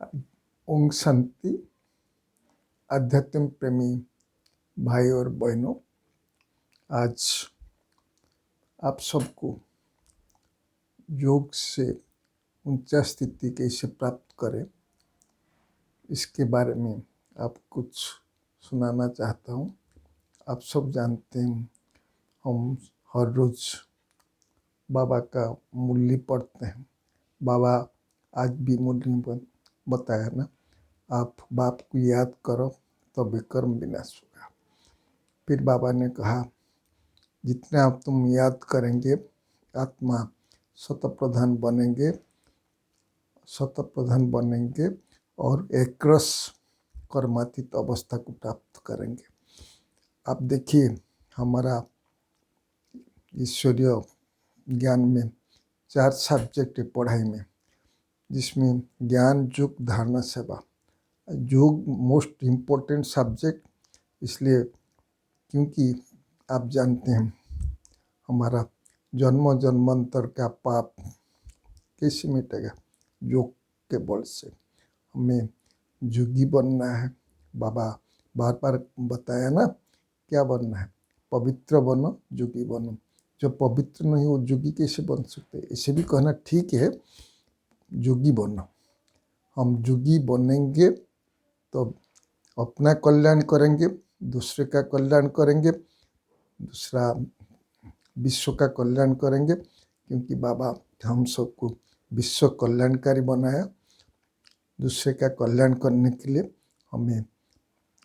ओम शांति। आध्यात्म प्रेमी भाई और बहनों, आज आप सबको योग से ऊंचा स्थिति कैसे प्राप्त करें इसके बारे में आप कुछ सुनाना चाहता हूँ। आप सब जानते हैं, हम हर रोज बाबा का मूल्य पढ़ते हैं। बाबा आज भी मूल्य बताया ना, आप बाप को याद करो तो विकर्म विनाश होगा। फिर बाबा ने कहा, जितने आप तुम याद करेंगे आत्मा शतप्रधान बनेंगे और एक रस कर्मातीत अवस्था को प्राप्त करेंगे। आप देखिए, हमारा ईश्वरीय ज्ञान में 4 सब्जेक्ट है पढ़ाई में, जिसमें ज्ञान, योग, धारणा, सेवा। योग मोस्ट इम्पोर्टेंट सब्जेक्ट, इसलिए क्योंकि आप जानते हैं हमारा जन्म जन्मांतर का पाप कैसे मिटेगा? योग के बल से। हमें योगी बनना है। बाबा बार बार बताया ना, क्या बनना है? पवित्र बनो, योगी बनो। जो पवित्र नहीं वो योगी कैसे बन सकते? इसे भी कहना ठीक है, योगी बनो। हम योगी बनेंगे तो अपना कल्याण करेंगे, दूसरे का कल्याण करेंगे, दूसरा विश्व का कल्याण करेंगे, क्योंकि बाबा हम सबको विश्व कल्याणकारी बनाया। दूसरे का कल्याण करने के लिए हमें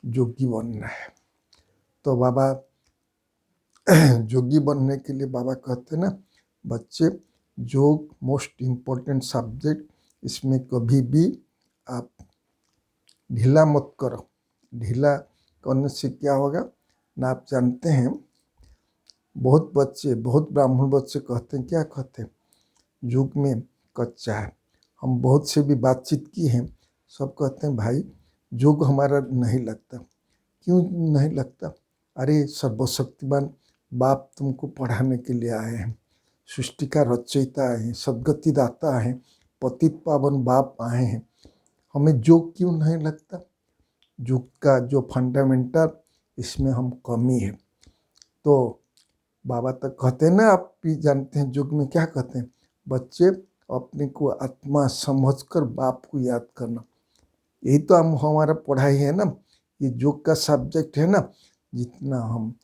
योगी बनना है। तो बाबा योगी बनने के लिए बाबा कहते ना, बच्चे योग मोस्ट इम्पोर्टेंट सब्जेक्ट, इसमें कभी भी आप ढीला मत करो। ढीला करने से क्या होगा ना, आप जानते हैं, बहुत ब्राह्मण बच्चे कहते हैं, क्या कहते हैं? योग में कच्चा है। हम बहुत से भी बातचीत की हैं, सब कहते हैं भाई योग हमारा नहीं लगता। क्यों नहीं लगता? अरे सर्वशक्तिमान बाप तुमको पढ़ाने के लिए आए हैं, सृष्टि का रचयिता आए हैं, सदगति दाता है, पतित पावन बाप आए हैं। हमें योग क्यों नहीं लगता? योग का जो फंडामेंटल, इसमें हम कमी है। तो बाबा तक कहते हैं ना, आप भी जानते हैं योग में क्या कहते हैं, बच्चे अपने को आत्मा समझकर बाप को याद करना। यही तो हमारा पढ़ाई है ना, ये योग का सब्जेक्ट है ना। जितना हम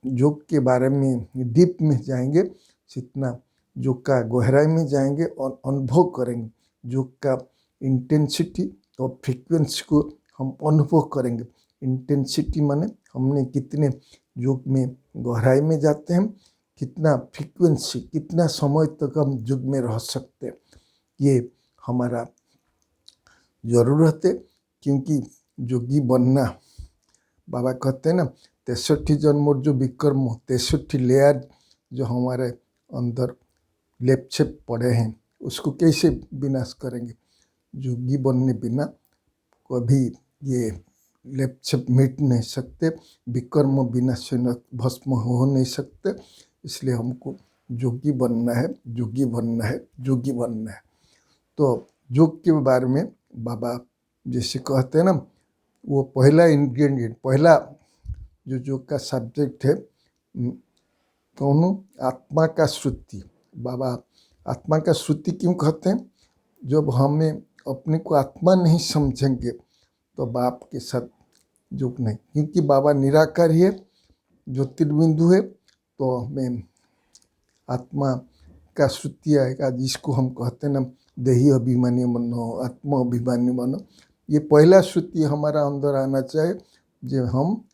योग के बारे में डीप में जाएंगे, जितना योग का गहराई में जाएंगे और अनुभव करेंगे, योग का इंटेंसिटी और फ्रीक्वेंसी को हम अनुभव करेंगे। इंटेंसिटी माने हमने कितने योग में गहराई में जाते हैं, कितना फ्रीक्वेंसी, कितना समय तक हम योग में रह सकते हैं, ये हमारा ज़रूरत है। क्योंकि योगी बनना, बाबा कहते हैं ना, 63 जन्म जो विक्रम, 63 लेयर जो हमारे अंदर लेप छेप पड़े हैं, उसको कैसे विनाश करेंगे? योगी बनने बिना कभी ये लेप छेप मिट नहीं सकते, विकर्म बिना से भस्म हो नहीं सकते। इसलिए हमको योगी बनना है, योगी बनना है, योगी बनना है। तो योग के बारे में बाबा जैसे कहते हैं ना, वो पहला इंग्रेडिएंट, पहला जो योग का सब्जेक्ट है, कौन? आत्मा का श्रुति। बाबा आत्मा का श्रुति क्यों कहते हैं? जब हमें अपने को आत्मा नहीं समझेंगे तो बाप के साथ योग नहीं, क्योंकि बाबा निराकार है, ज्योतिर्बिंदु है। तो हमें आत्मा का श्रुति आएगा, जिसको हम कहते हैं ना, देही अभिमानी बनो, आत्मा अभिमानी बनो। ये पहला श्रुति हमारा अंदर आना चाहिए, जो हम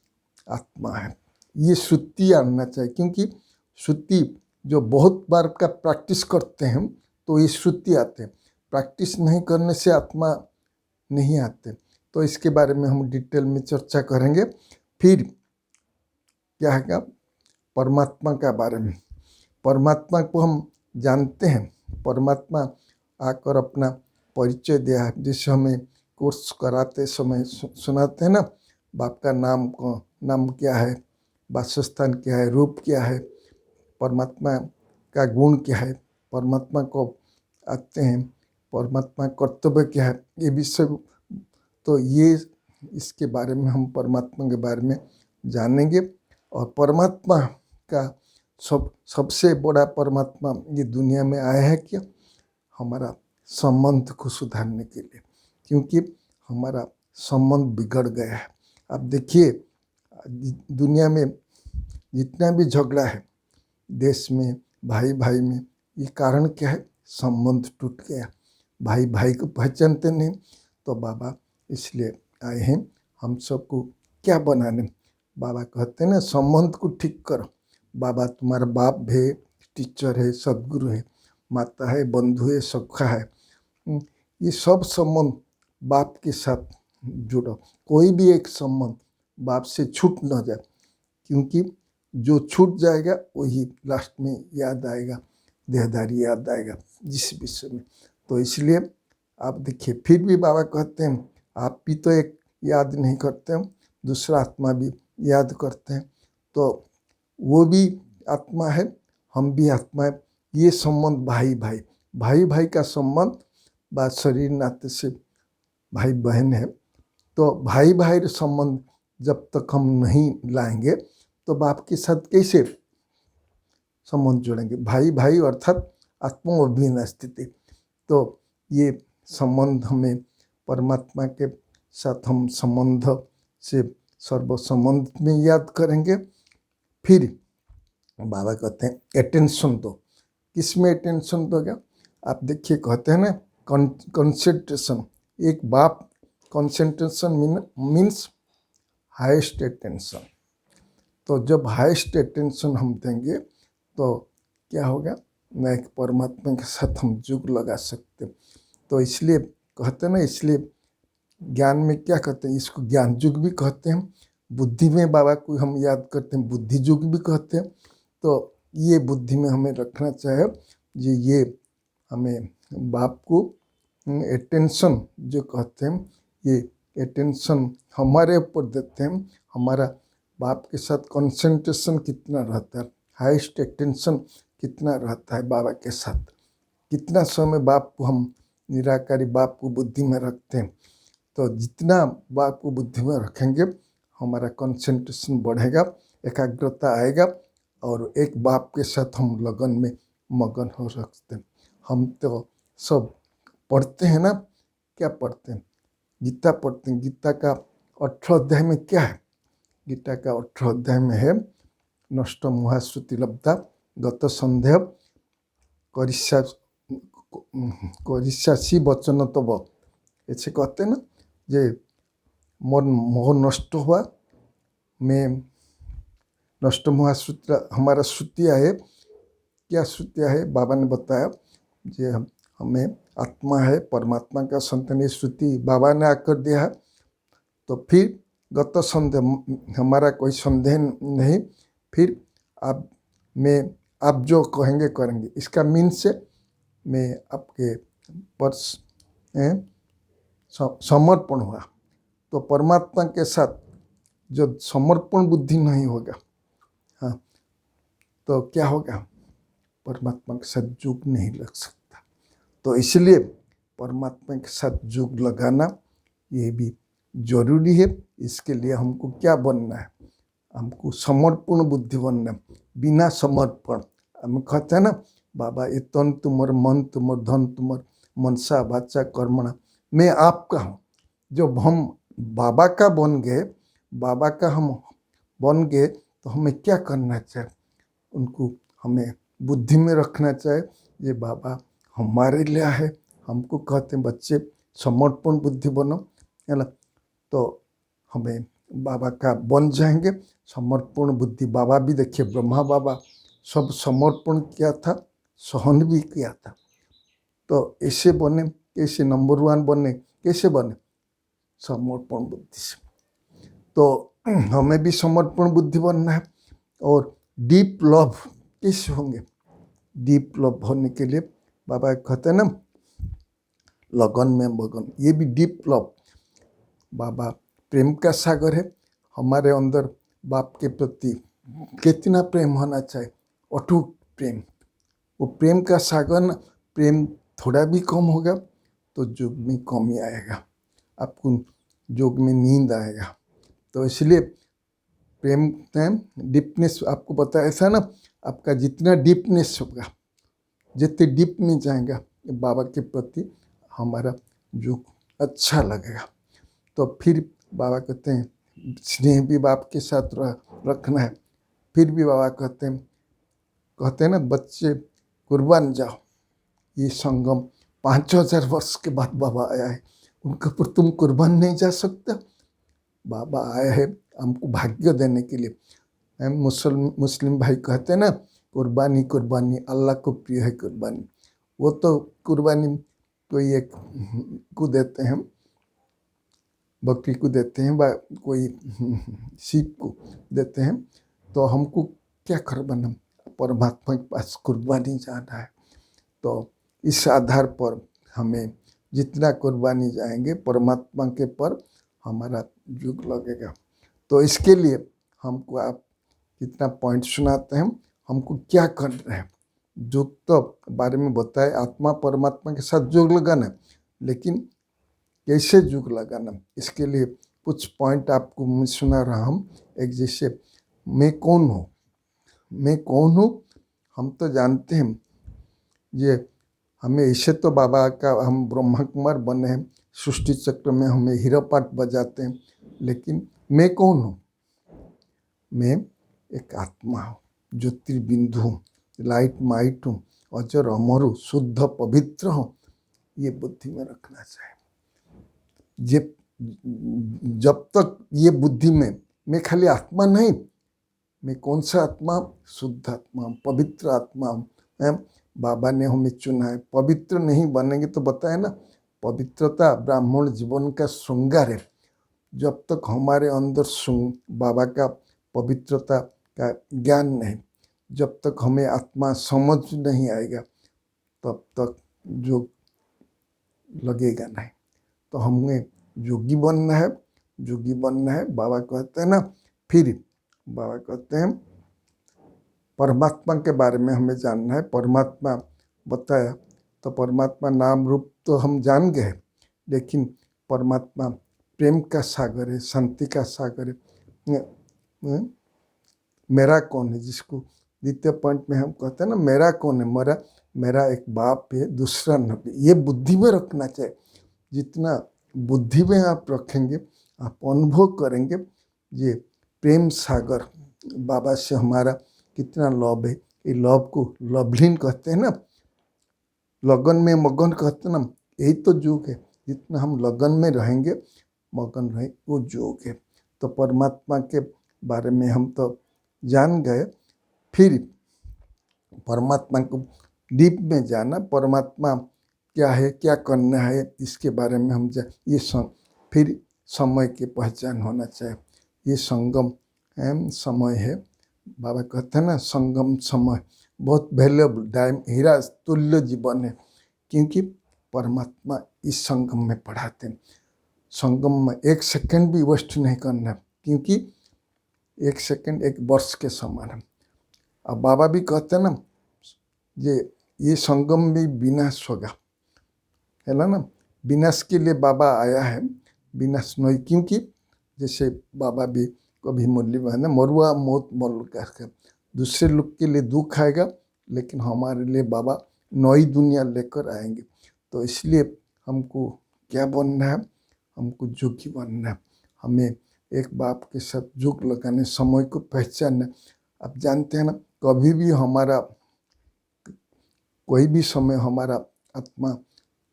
आत्मा है। ये श्रुति आना चाहिए, क्योंकि श्रुति जो बहुत बार का प्रैक्टिस करते हैं तो ये श्रुति आते हैं। प्रैक्टिस नहीं करने से आत्मा नहीं आते। तो इसके बारे में हम डिटेल में चर्चा करेंगे। फिर क्या है, परमात्मा का बारे में। परमात्मा को हम जानते हैं, परमात्मा आकर अपना परिचय दिया है। जैसे हमें कोर्स कराते समय सुनाते हैं ना, बाप का नाम क्या है, वासस्थान क्या है, रूप क्या है, परमात्मा का गुण क्या है। परमात्मा को आते हैं परमात्मा कर्तव्य क्या है, ये विषय तो ये इसके बारे में हम परमात्मा के बारे में जानेंगे। और परमात्मा का सबसे बड़ा परमात्मा ये दुनिया में आया है क्या, हमारा संबंध को सुधारने के लिए, क्योंकि हमारा संबंध बिगड़ गया है। आप देखिए दुनिया में जितना भी झगड़ा है देश में, भाई भाई में, ये कारण क्या है, संबंध टूट गया, भाई भाई को पहचानते नहीं। तो बाबा इसलिए आए हैं हम सबको क्या बनाने। बाबा कहते हैं ना संबंध को ठीक करो। बाबा तुम्हारा बाप है, टीचर है, सदगुरु है, माता है, बंधु है, सखा है, ये सब संबंध बाप के साथ जुड़ो। कोई भी एक संबंध बाप से छूट न जाए, क्योंकि जो छूट जाएगा वही लास्ट में याद आएगा, देहदारी याद आएगा जिस विषय में। तो इसलिए आप देखिए फिर भी बाबा कहते हैं आप भी तो एक याद नहीं करते हो, दूसरा आत्मा भी याद करते हैं, तो वो भी आत्मा है, हम भी आत्मा है। ये संबंध भाई भाई भाई भाई का संबंध बात शरीर नाते से भाई बहन है। तो भाई भाई संबंध जब तक हम नहीं लाएंगे तो बाप के साथ कैसे संबंध जोड़ेंगे। भाई भाई अर्थात आत्मोभिन्न स्थिति। तो ये संबंध हमें परमात्मा के साथ हम संबंध से सर्व संबंध में याद करेंगे। फिर बाबा कहते हैं अटेंशन दो। किस में अटेंशन दोगे, आप देखिए कहते हैं ना कंसंट्रेशन। एक बाप कंसंट्रेशन मीन्स हाईएस्ट अटेंशन। तो जब हाईएस्ट अटेंशन हम देंगे तो क्या होगा, ना एक परमात्मा के साथ हम जुग लगा सकते। तो इसलिए कहते हैं ना, इसलिए ज्ञान में क्या कहते हैं, इसको ज्ञान युग भी कहते हैं। बुद्धि में बाबा को हम याद करते हैं बुद्धि युग भी कहते हैं। तो ये बुद्धि में हमें रखना चाहिए जी, ये हमें बाप को अटेंशन जो कहते हैं, ये अटेंशन हमारे ऊपर देते हैं। हमारा बाप के साथ कंसंट्रेशन कितना रहता है, हाईएस्ट अटेंशन कितना रहता है बाबा के साथ, कितना समय बाप को हम निराकारी बाप को बुद्धि में रखते हैं। तो जितना बाप को बुद्धि में रखेंगे हमारा कंसंट्रेशन बढ़ेगा, एकाग्रता आएगा और एक बाप के साथ हम लगन में मगन हो सकते हैं। हम तो सब पढ़ते हैं ना, क्या पढ़ते हैं, गीता पढ़ते हैं। गीता का 18 अध्याय में क्या है, गीता का 18 अध्याय में है नष्ट मुहाश्रुति लब्धा गत संदेह करिष्यासी वचन तब। ऐसे कहते हैं ना, जे मोर मोह नष्ट हुआ, मैं नष्ट मुहाश्रुति हमारा श्रुतियाँ है। क्या श्रुतियाँ है, बाबा ने बताया जे हमें आत्मा है, परमात्मा का संतान, ये श्रुति बाबा ने आकर दिया है। तो फिर गत संदेह, हमारा कोई संदेह नहीं, फिर आप जो कहेंगे करेंगे। इसका मीन से मैं आपके पर समर्पण हुआ। तो परमात्मा के साथ जो समर्पण बुद्धि नहीं होगा, हाँ, तो क्या होगा, परमात्मा के साथ जुग नहीं लग सकता। तो इसलिए परमात्मा के साथ जुग लगाना ये भी जरूरी है। इसके लिए हमको क्या बनना है, हमको समर्पण बुद्धि बनना है। बिना समर्पण हम कहते हैं ना, बाबा ये तन तुमर, मन तुमर, धन तुमर, मनसा वाचा कर्मणा, मैं आपका हूँ। जब हम बाबा का बन गए, बाबा का हम बन गए, तो हमें क्या करना चाहिए, उनको हमें बुद्धि में रखना चाहिए। ये बाबा हमारे लिए है, हमको कहते हैं बच्चे समर्पण बुद्धि बनो, है ना। तो हमें बाबा का बन जाएंगे समर्पण बुद्धि। बाबा भी देखिए, ब्रह्मा बाबा सब समर्पण किया था, सहन भी किया था। तो ऐसे बने, कैसे नंबर 1 बने, कैसे बने, समर्पण बुद्धि से। तो हमें भी समर्पण बुद्धि बनना है। और डीप लव कैसे होंगे, डीप लव होने के लिए बाबा कहते हैं ना, लगन में मगन, ये भी डीप लव। बाबा प्रेम का सागर है, हमारे अंदर बाप के प्रति कितना प्रेम होना चाहिए, अटूट प्रेम। वो प्रेम का सागर, प्रेम थोड़ा भी कम होगा तो योग में कमी आएगा, आपको योग में नींद आएगा। तो इसलिए प्रेम डीपनेस, आपको पता है ऐसा ना, आपका जितना डीपनेस होगा, जितने डीप में जाएगा बाबा के प्रति हमारा योग अच्छा लगेगा। तो फिर बाबा कहते हैं स्नेह भी बाप के साथ रखना है। फिर भी बाबा कहते हैं ना, बच्चे कुर्बान जाओ, ये संगम 5000 वर्ष के बाद बाबा आया है, उनके ऊपर तुम कुर्बान नहीं जा सकते। बाबा आया है हमको भाग्य देने के लिए। मुस्लिम भाई कहते हैं ना, कुर्बानी कुर्बानी, अल्लाह को प्रिय है कुर्बानी। वो तो कुर्बानी कोई एक को देते हैं, बकरी को देते हैं, कोई सीप को देते हैं। तो हमको क्या कुर्बानी, परमात्मा के पास कुर्बानी जाना है। तो इस आधार पर हमें जितना कुर्बानी जाएंगे परमात्मा के पर हमारा योग लगेगा। तो इसके लिए हमको आप कितना पॉइंट सुनाते हैं, हमको क्या कर रहे हैं। योग तो बारे में बताए, आत्मा परमात्मा के साथ योग लगाना, लेकिन कैसे योग लगाना, इसके लिए कुछ पॉइंट आपको मैं सुना रहा हूँ। एक जैसे मैं कौन हूँ, मैं कौन हूँ, हम तो जानते हैं ये हमें ऐसे तो बाबा का हम ब्रह्मा कुमार बने हैं, सृष्टि चक्र में हमें हीरा पाठ बजाते हैं, लेकिन मैं कौन हूँ, मैं एक आत्मा हूँ, ज्योतिर्बिंदु हूँ, लाइट माइट हूँ, अजर अमर हूँ, शुद्ध पवित्र हूँ। ये बुद्धि में रखना चाहिए। जब तक ये बुद्धि में, मैं खाली आत्मा नहीं, मैं कौन सा आत्मा, शुद्ध आत्मा, पवित्र आत्मा हूँ। बाबा ने हमें चुना है, पवित्र नहीं बनेंगे तो बताए ना, पवित्रता ब्राह्मण जीवन का श्रृंगार है। जब तक हमारे अंदर बाबा का पवित्रता का ज्ञान नहीं, जब तक हमें आत्मा समझ नहीं आएगा, तब तक योग लगेगा नहीं। तो हमें योगी बनना है, योगी बनना है। बाबा कहते हैं ना, फिर बाबा कहते हैं परमात्मा के बारे में हमें जानना है। परमात्मा बताया तो परमात्मा नाम रूप तो हम जान गए, लेकिन परमात्मा प्रेम का सागर है, शांति का सागर है। मेरा कौन है, जिसको द्वितीय पॉइंट में हम कहते हैं ना, मेरा कौन है, मेरा एक बाप है, दूसरा नबी। ये बुद्धि में रखना चाहिए। जितना बुद्धि में आप रखेंगे, आप अनुभव करेंगे ये प्रेम सागर बाबा से हमारा कितना लव है। ये लव को लवलीन कहते हैं ना, लगन में मगन कहते हैं ना, यही तो योग है। जितना हम लगन में रहेंगे, मगन रहे, वो योग है। तो परमात्मा के बारे में हम तो जान गए। फिर परमात्मा को डीप में जाना, परमात्मा क्या है, क्या करना है, इसके बारे में हम फिर समय की पहचान होना चाहिए। ये संगम समय है। बाबा कहते हैं ना, संगम समय बहुत वैल्यूएबल, हीरा तुल्य जीवन है, क्योंकि परमात्मा इस संगम में पढ़ाते हैं। संगम में एक सेकंड भी वेस्ट नहीं करना है, क्योंकि एक सेकंड एक वर्ष के समान है। अब बाबा भी कहते हैं ना, ये संगम भी विनाश होगा, है ना। विनाश के लिए बाबा आया है, विनाश नहीं। क्योंकि जैसे बाबा भी कभी मुरली में है ना, मरुआ मौत मल कर, दूसरे लोग के लिए दुख आएगा, लेकिन हमारे लिए बाबा नई दुनिया लेकर आएंगे। तो इसलिए हमको क्या बनना है, हमको जोगी बनना है। हमें एक बाप के साथ जोग लगाने, समय को पहचानना। आप जानते हैं ना, कभी भी हमारा कोई भी समय हमारा आत्मा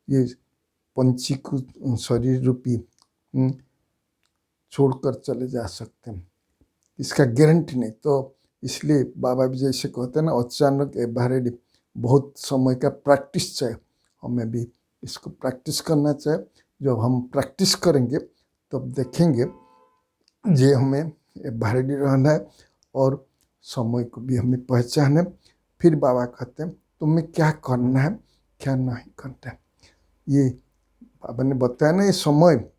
ये पंचीकृत शरीर रूपी छोड़कर चले जा सकते हैं, इसका गारंटी नहीं। तो इसलिए बाबा भी जैसे कहते हैं ना, अचानक बाहर बहुत समय का प्रैक्टिस चाहिए। हमें भी इसको प्रैक्टिस करना चाहिए। जब हम प्रैक्टिस करेंगे तब देखेंगे जे हमें बाहर रहना है और समय को भी हमें पहचाने। फिर बाबा कहते हैं तुम्हें क्या करना है, क्या नहीं करना है। ये बाबा ने बताया ना, ये समय,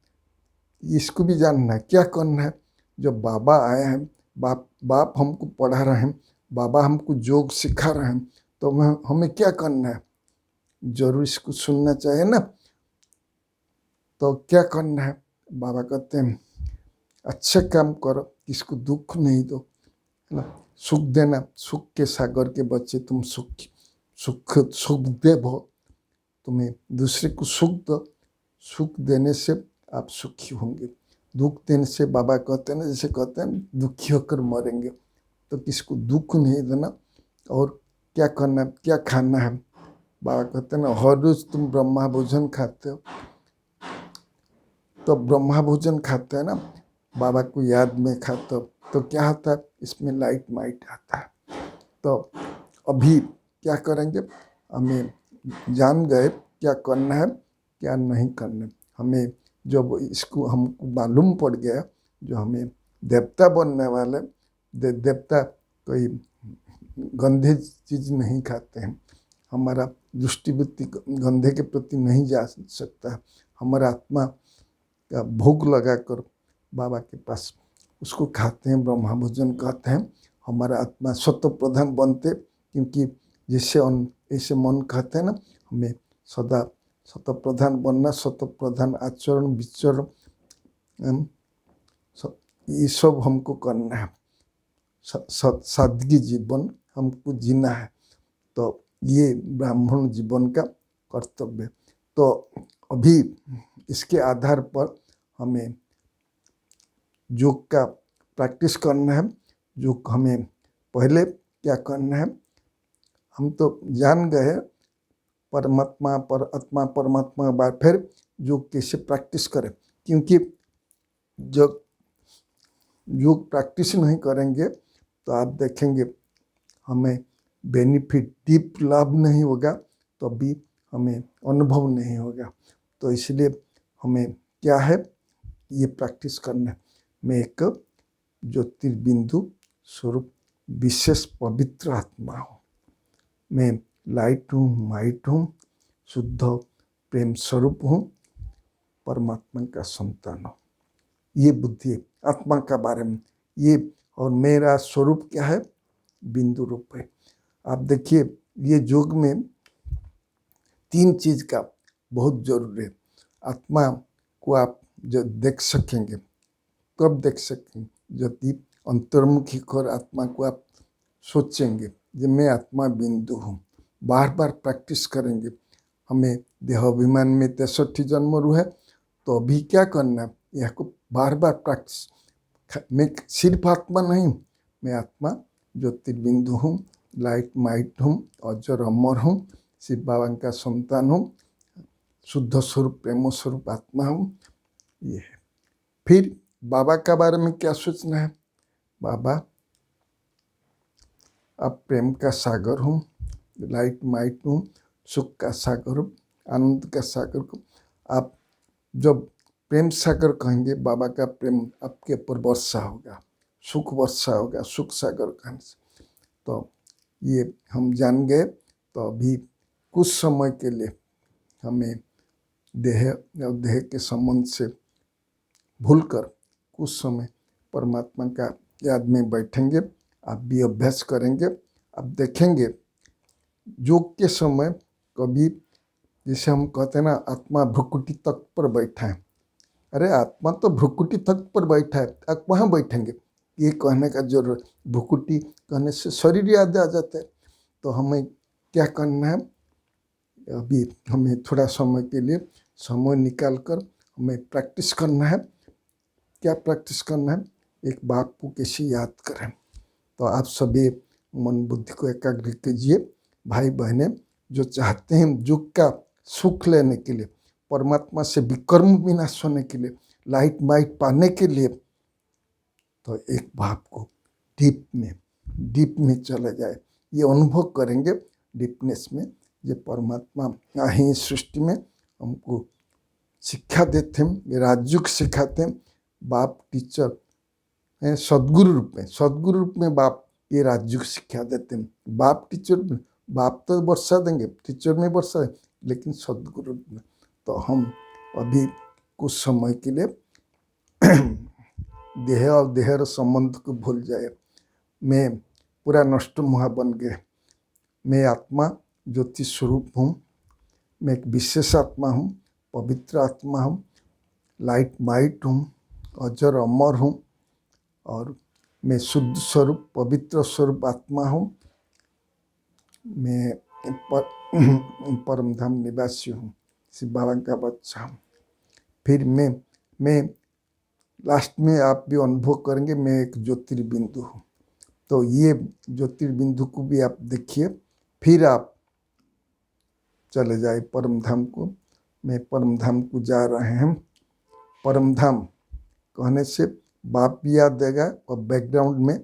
इसको भी जानना है क्या करना है। जब बाबा आए हैं, बाप हमको पढ़ा रहे हैं, बाबा हमको योग सिखा रहे हैं, तो हमें क्या करना है, जरूर इसको सुनना चाहिए ना। तो क्या करना है? बाबा कहते हैं अच्छे काम करो, किसको दुख नहीं दो, है ना। सुख देना, सुख के सागर के बच्चे तुम सुख देव हो, तुम्हें दूसरे को सुख दो, सुख देने से आप सुखी होंगे। दुख देने से बाबा कहते हैं ना, जैसे कहते हैं दुखी होकर मरेंगे, तो किसको दुख नहीं देना। और क्या करना, क्या खाना है? बाबा कहते हैं ना, हर रोज तुम ब्रह्मा भोजन खाते हो, तो ब्रह्मा भोजन खाते हैं ना, बाबा को याद में खाते हो, तो क्या होता है? इसमें लाइट माइट आता है। तो अभी क्या करेंगे? हमें जान गए क्या करना है, क्या नहीं करना है। हमें जब इसको हमको मालूम पड़ गया, जो हमें देवता बनने वाले, देवता कोई गंदे चीज़ नहीं खाते हैं। हमारा दृष्टिवृत्ति गंधे के प्रति नहीं जा सकता। हमारा आत्मा का भोग लगाकर बाबा के पास उसको खाते हैं, ब्रह्मा भोजन कहते हैं। हमारा आत्मा सत्व प्रधान बनते, क्योंकि जैसे ऐसे मन कहते हैं ना, हमें सदा सत्व प्रधान बनना, सत्व प्रधान आचरण विचरण, ये सब हमको करना है। सादगी जीवन हमको जीना है। तो ये ब्राह्मण जीवन का कर्तव्य। तो अभी इसके आधार पर हमें योग का प्रैक्टिस करना है। जो हमें पहले क्या करना है, हम तो जान गए परमात्मा पर आत्मा परमात्मा बार, फिर योग कैसे प्रैक्टिस करें, क्योंकि जब योग प्रैक्टिस नहीं करेंगे तो आप देखेंगे हमें बेनिफिट, डीप लाभ नहीं होगा, तो अभी हमें अनुभव नहीं होगा। तो इसलिए हमें क्या है, ये प्रैक्टिस करना है। मैं एक ज्योतिर्बिंदु स्वरूप विशेष पवित्र आत्मा हूँ, मैं लाइट हूँ, माइट हूँ, शुद्ध प्रेम स्वरूप हूँ, परमात्मा का संतान हूँ। ये बुद्धि आत्मा का बारे में ये, और मेरा स्वरूप क्या है? बिंदु रूप है। आप देखिए, ये योग में 3 चीज़ का बहुत जरूरी है। आत्मा को आप जो देख सकेंगे, कब देख सकेंगे? यदि अंतर्मुखी कर आत्मा को आप सोचेंगे कि मैं आत्मा बिंदु हूँ, बार बार प्रैक्टिस करेंगे। हमें देहाभिमान में 63 जन्म रूहे, तो अभी क्या करना है? यह को बार बार प्रैक्टिस। मैं सिर्फ आत्मा नहीं, मैं आत्मा ज्योतिर्बिंदु हूँ, लाइट माइट हूँ, अजर अमर हूँ, शिव बाबा का संतान हूँ, शुद्ध स्वरूप प्रेम स्वरूप आत्मा हूँ। ये है। फिर बाबा का बारे में क्या सोचना है? बाबा आप प्रेम का सागर हूँ, लाइट माइट हूँ, सुख का सागर हूँ, आनंद का सागर हूँ। आप जब प्रेम सागर कहेंगे, बाबा का प्रेम आपके ऊपर वर्षा होगा, सुख वर्षा होगा, सुख सागर कहने से। तो ये हम जान गए। तो अभी कुछ समय के लिए हमें देह और देह के संबंध से भूलकर कुछ समय परमात्मा का याद में बैठेंगे। आप भी अभ्यास करेंगे। आप देखेंगे योग के समय कभी, जैसे हम कहते हैं ना, आत्मा भ्रुकुटी तक पर बैठा है। अरे आत्मा तो भ्रुकुटी तक पर बैठा है, आप वहाँ बैठेंगे, ये कहने का जरूरत। भ्रुकुटी कहने से शरीर याद आ जाता है। तो हमें क्या करना है? अभी हमें थोड़ा समय के लिए समय निकाल कर हमें प्रैक्टिस करना है। क्या प्रैक्टिस करना है? एक बाप को कैसे याद करें। तो आप सभी मन बुद्धि को एकाग्र कीजिए। भाई बहनें जो चाहते हैं योग का सुख लेने के लिए, परमात्मा से विकर्म विनाश होने के लिए, लाइट माइट पाने के लिए, तो एक भाव को डीप में चले जाए। ये अनुभव करेंगे डीपनेस में। ये परमात्मा ही सृष्टि में हमको शिक्षा देते हैं, राजयोग सिखाते हैं। बाप टीचर हैं, सदगुरु रूप में बाप ये राजयोग शिक्षा देते हैं। बाप टीचर, बाप तो वर्षा देंगे, टीचर में वर्षा है, लेकिन सदगुरु में। तो हम अभी कुछ समय के लिए देह और देहर संबंध को भूल जाए। मैं पूरा नष्ट मुहा बन गया। मैं आत्मा ज्योति स्वरूप हूँ, मैं एक विशेष आत्मा हूँ, पवित्र आत्मा हूँ, लाइट माइट हूँ, अजर अमर हूँ और मैं शुद्ध स्वरूप पवित्र स्वरूप आत्मा हूँ। मैं परम धाम निवासी हूँ, शिव बाबा का बच्चा हूँ। फिर मैं लास्ट में आप भी अनुभव करेंगे मैं एक ज्योतिर्बिंदु हूँ। तो ये ज्योतिर्बिंदु को भी आप देखिए, फिर आप चले जाए परम धाम को। मैं परम धाम को जा रहे हैं। परम धाम कहने से बाप भी याद देगा और बैकग्राउंड में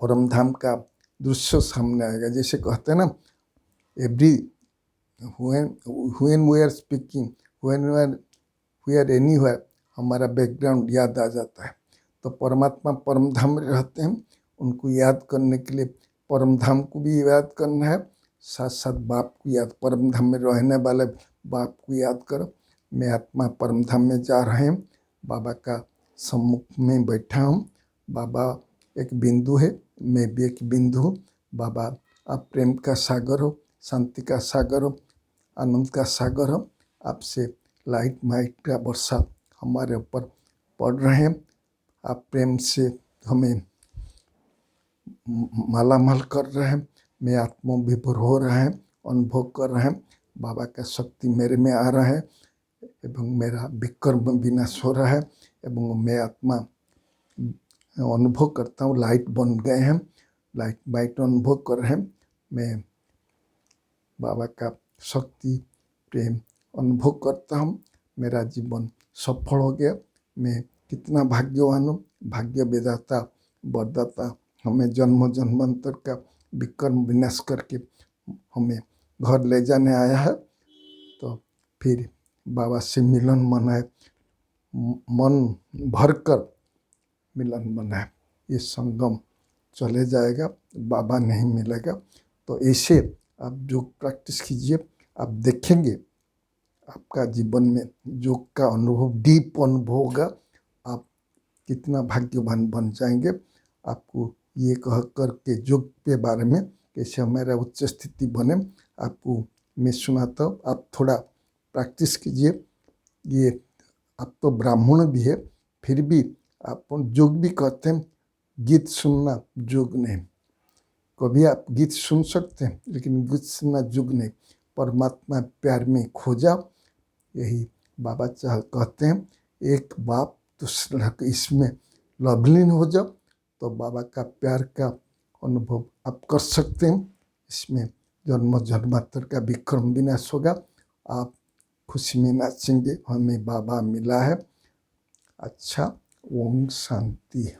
परम धाम का दृश्य सामने आएगा। जैसे कहते हैं ना, every when we are speaking, when we are anywhere, हमारा बैकग्राउंड याद आ जाता है। तो परमात्मा परम धाम में रहते हैं, उनको याद करने के लिए परम धाम को भी याद करना है, साथ साथ बाप को याद। परम धाम में रहने वाले बाप को याद करो। मैं आत्मा परम धाम में जा रहे हैं, बाबा का सम्मुख में बैठा हूँ। बाबा एक बिंदु है, मैं भी एक बिंदु हूँ। बाबा आप प्रेम का सागर हो, शांति का सागर हो, आनंद का सागर हो। आपसे लाइट माइट का वर्षा हमारे ऊपर पड़ रहे हैं। आप प्रेम से हमें मालामाल कर रहे हैं। मैं आत्मविभोर हो रहे हैं, अनुभव कर रहे हैं। बाबा का शक्ति मेरे में आ रहा है एवं मेरा विकर्म विनाश हो रहा है एवं मैं आत्मा अनुभव करता हूँ। लाइट बन गए हैं, लाइट माइट अनुभव कर रहे हैं। मैं बाबा का शक्ति प्रेम अनुभव करता हूँ। मेरा जीवन सफल हो गया। मैं कितना भाग्यवान हूँ। भाग्य विधाता वरदाता हमें जन्म जन्मांतर का विकर्म विनाश करके हमें घर ले जाने आया है। तो फिर बाबा से मिलन मनाए, मन भरकर मिलन मनाए। ये संगम चले जाएगा, बाबा नहीं मिलेगा। तो ऐसे आप योग प्रैक्टिस कीजिए, आप देखेंगे आपका जीवन में योग का अनुभव डीप अनुभव होगा। आप कितना भाग्यवान बन जाएंगे। आपको ये कह कर के योग के बारे में कैसे हमारा उच्च स्थिति बने आपको मैं सुनाता हूँ। आप थोड़ा प्रैक्टिस कीजिए। ये आप तो ब्राह्मण भी है, फिर भी आप योग भी कहते हैं। गीत सुनना योग नहीं। कभी आप गीत सुन सकते हैं लेकिन गीत सुनना योग नहीं। परमात्मा प्यार में खो जाओ, यही बाबा कहते हैं। एक बाप दूसरा इसमें लवलीन हो जाओ तो बाबा का प्यार का अनुभव आप कर सकते हैं। इसमें जन्म जन्मांतर का विक्रम विनाश होगा। आप खुशी में नाचेंगे, हमें बाबा मिला है। अच्छा, ओम शांति।